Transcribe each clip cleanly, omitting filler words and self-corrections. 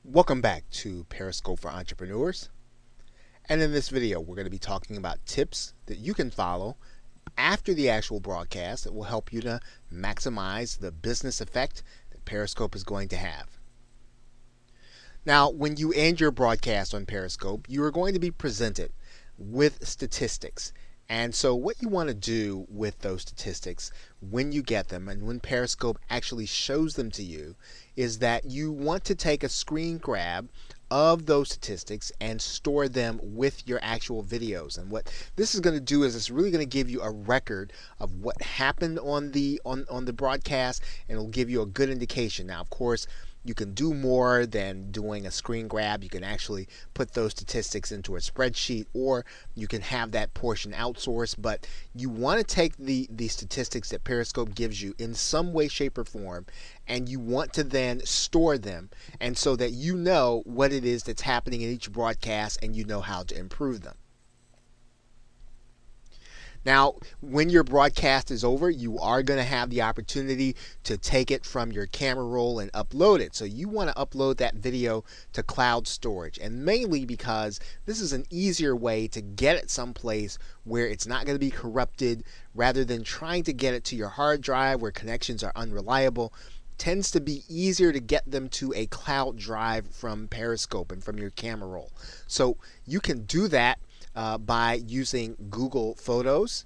Welcome back to Periscope for Entrepreneurs. And in this video, we're going to be talking about tips that you can follow after the actual broadcast that will help you to maximize the business effect that Periscope is going to have. Now, when you end your broadcast on Periscope, you are going to be presented with statistics. And so what you want to do with those statistics when you get them and when Periscope actually shows them to you is that you want to take a screen grab of those statistics and store them with your actual videos. And what this is going to do is it's really going to give you a record of what happened on the broadcast, and it'll give you a good indication. Now, of course, you can do more than doing a screen grab. You can actually put those statistics into a spreadsheet, or you can have that portion outsourced. But you want to take the statistics that Periscope gives you in some way, shape, or form, and you want to then store them, and so that you know what it is that's happening in each broadcast and you know how to improve them. Now, when your broadcast is over, you are going to have the opportunity to take it from your camera roll and upload it. So you want to upload that video to cloud storage, and mainly because this is an easier way to get it someplace where it's not going to be corrupted, rather than trying to get it to your hard drive where connections are unreliable. Tends to be easier to get them to a cloud drive from Periscope and from your camera roll. So you can do that by using Google Photos,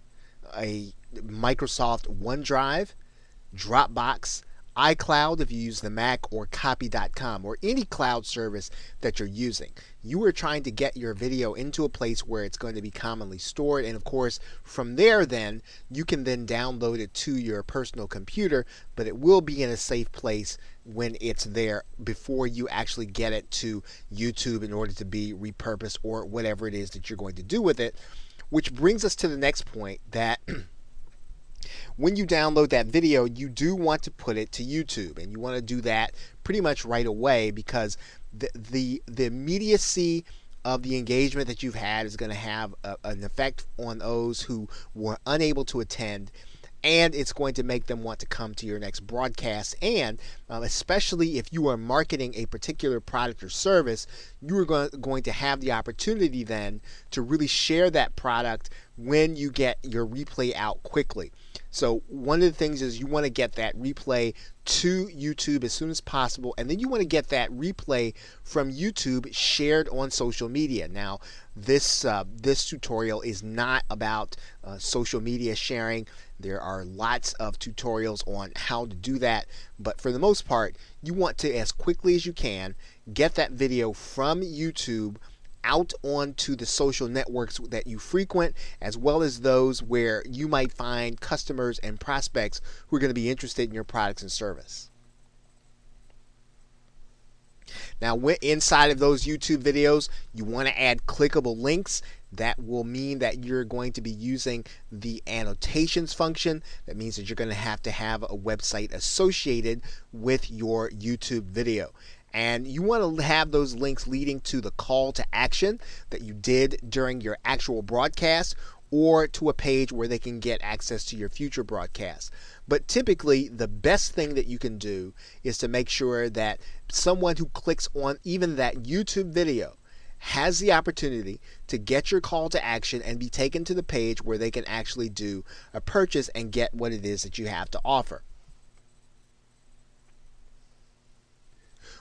a Microsoft OneDrive, Dropbox, iCloud if you use the Mac, or Copy.com, or any cloud service that you're using. You are trying to get your video into a place where it's going to be commonly stored, and of course from there then you can then download it to your personal computer, but it will be in a safe place when it's there before you actually get it to YouTube in order to be repurposed or whatever it is that you're going to do with it. Which brings us to the next point, that when you download that video, you do want to put it to YouTube, and you want to do that pretty much right away, because the immediacy of the engagement that you've had is going to have an effect on those who were unable to attend, and it's going to make them want to come to your next broadcast. And especially if you are marketing a particular product or service, you are going to have the opportunity then to really share that product when you get your replay out quickly. So one of the things is you want to get that replay to YouTube as soon as possible, and then you want to get that replay from YouTube shared on social media. Now, this tutorial is not about social media sharing. There are lots of tutorials on how to do that, but for the most part, you want to, as quickly as you can, get that video from YouTube out onto the social networks that you frequent, as well as those where you might find customers and prospects who are going to be interested in your products and service. Now, inside of those YouTube videos, you want to add clickable links. That will mean that you're going to be using the annotations function. That means that you're going to have a website associated with your YouTube video. And you want to have those links leading to the call to action that you did during your actual broadcast, or to a page where they can get access to your future broadcasts. But typically, the best thing that you can do is to make sure that someone who clicks on even that YouTube video has the opportunity to get your call to action and be taken to the page where they can actually do a purchase and get what it is that you have to offer.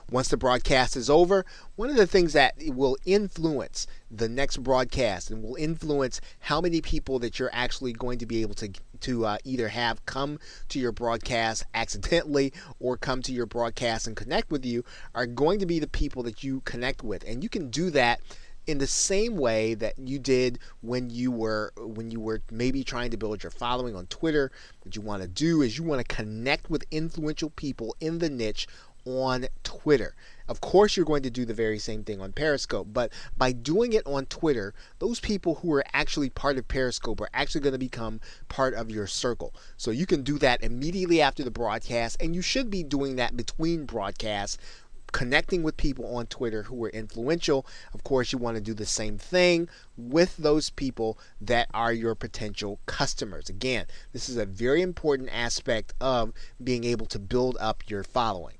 Once the broadcast is over, one of the things that will influence the next broadcast and will influence how many people that you're actually going to be able to either have come to your broadcast accidentally or come to your broadcast and connect with you are going to be the people that you connect with. And you can do that in the same way that you did when you were maybe trying to build your following on Twitter. What you want to do is you want to connect with influential people in the niche on Twitter. Of course, you're going to do the very same thing on Periscope, but by doing it on Twitter, those people who are actually part of Periscope are actually going to become part of your circle. So you can do that immediately after the broadcast, and you should be doing that between broadcasts, connecting with people on Twitter who are influential. Of course, you want to do the same thing with those people that are your potential customers. Again, this is a very important aspect of being able to build up your following.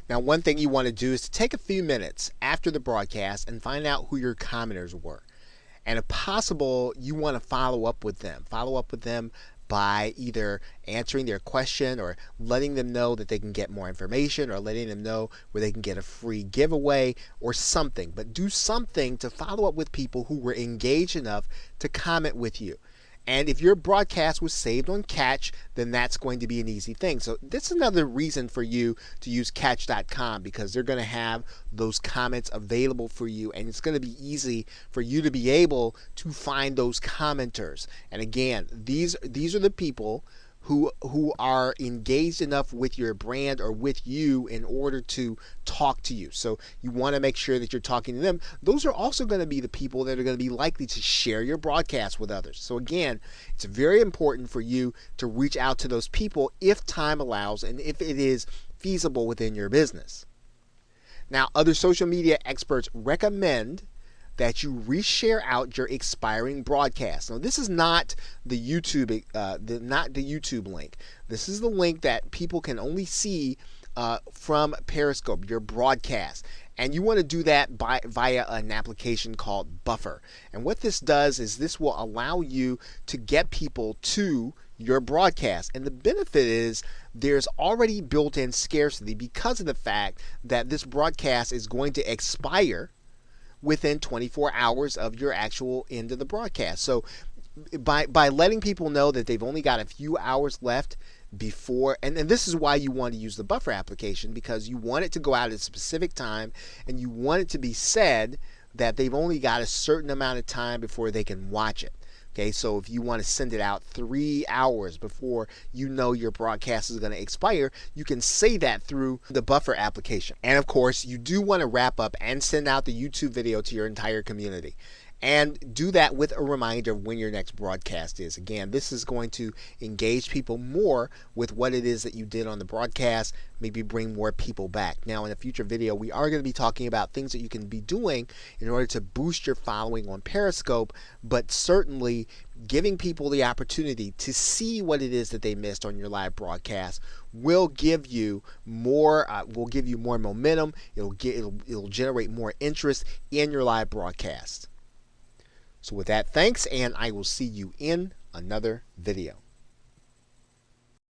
Now, one thing you want to do is to take a few minutes after the broadcast and find out who your commenters were. And if possible, you want to follow up with them. Follow up with them by either answering their question or letting them know that they can get more information or letting them know where they can get a free giveaway or something. But do something to follow up with people who were engaged enough to comment with you. And if your broadcast was saved on Catch, then that's going to be an easy thing. So this is another reason for you to use Catch.com, because they're going to have those comments available for you, and it's going to be easy for you to be able to find those commenters. And again, these are the people who are engaged enough with your brand or with you in order to talk to you. So you want to make sure that you're talking to them. Those are also going to be the people that are going to be likely to share your broadcast with others. So again, it's very important for you to reach out to those people if time allows and if it is feasible within your business. Now, other social media experts recommend that you reshare out your expiring broadcast. Now, this is not the YouTube, not the YouTube link. This is the link that people can only see from Periscope, your broadcast. And you want to do that via an application called Buffer. And what this does is this will allow you to get people to your broadcast. And the benefit is there's already built-in scarcity because of the fact that this broadcast is going to expire within 24 hours of your actual end of the broadcast. So by letting people know that they've only got a few hours left before, and this is why you want to use the Buffer application, because you want it to go out at a specific time and you want it to be said that they've only got a certain amount of time before they can watch it. Okay, so if you want to send it out 3 hours before you know your broadcast is going to expire, you can say that through the Buffer application. And of course, you do want to wrap up and send out the YouTube video to your entire community. And do that with a reminder of when your next broadcast is. Again, this is going to engage people more with what it is that you did on the broadcast, maybe bring more people back. Now, in a future video, we are going to be talking about things that you can be doing in order to boost your following on Periscope, but certainly giving people the opportunity to see what it is that they missed on your live broadcast will give you more momentum. It'll generate more interest in your live broadcast. So with that, thanks, and I will see you in another video.